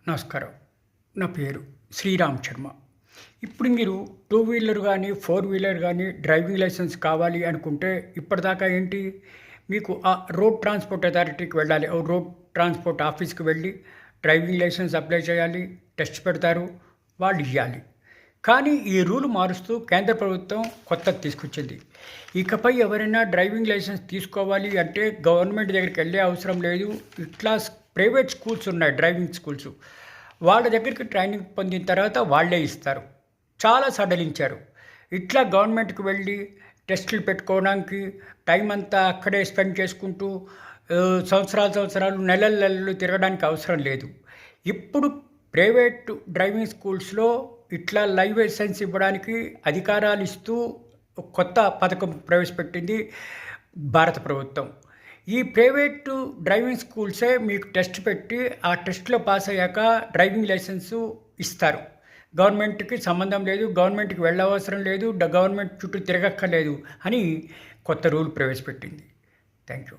నమస్కారం. నా పేరు శ్రీరామ్ శర్మ. ఇప్పుడు మీరు టూ వీలర్ గానీ, ఫోర్ వీలర్ గానీ డ్రైవింగ్ లైసెన్స్ కావాలి అనుకుంటే ఇప్పటిదాకా ఏంటి, మీకు ఆ రోడ్ ట్రాన్స్‌పోర్ట్ అథారిటీకి వెళ్ళాలి. రోడ్ ట్రాన్స్‌పోర్ట్ ఆఫీస్‌కి వెళ్ళి డ్రైవింగ్ లైసెన్స్ అప్లై చేయాలి. టెస్ట్ పెడతారు. వాళ్ళు ఇయ్యాలి. కానీ ఈ రూల్ మారుస్తూ కేంద్ర ప్రభుత్వం కొత్తది తీసుకొచ్చింది. ఇకపై ఎవరైనా డ్రైవింగ్ లైసెన్స్ తీసుకోవాలి అంటే గవర్నమెంట్ దగ్గరికి వెళ్ళే అవసరం లేదు. ఇట్లా ప్రైవేట్ స్కూల్స్ ఉన్నాయి, డ్రైవింగ్ స్కూల్స్. వాళ్ళ దగ్గరికి ట్రైనింగ్ పొందిన తర్వాత వాళ్ళే ఇస్తారు. చాలా సడలించారు. ఇట్లా గవర్నమెంట్‌కి వెళ్ళి టెస్టులు పెట్టుకోవడానికి టైం అంతా అక్కడే స్పెండ్ చేసుకుంటూ సంవత్సరాలు, నెలలు తిరగడానికి అవసరం లేదు. ఇప్పుడు ప్రైవేట్ డ్రైవింగ్ స్కూల్స్‌లో ఇట్లా లైవ్ లైసెన్స్ ఇవ్వడానికి అధికారాలు ఇస్తూ కొత్త పథకం ప్రవేశపెట్టింది భారత ప్రభుత్వం. ఈ ప్రైవేటు డ్రైవింగ్ స్కూల్సే మీకు టెస్ట్ పెట్టి ఆ టెస్ట్‌లో పాస్ అయ్యాక డ్రైవింగ్ లైసెన్సు ఇస్తారు. గవర్నమెంట్‌కి సంబంధం లేదు, గవర్నమెంట్‌కి వెళ్ళవసరం లేదు, గవర్నమెంట్ చుట్టూ తిరగక్కర్లేదు అని కొత్త రూల్ ప్రవేశపెట్టింది. Thank you.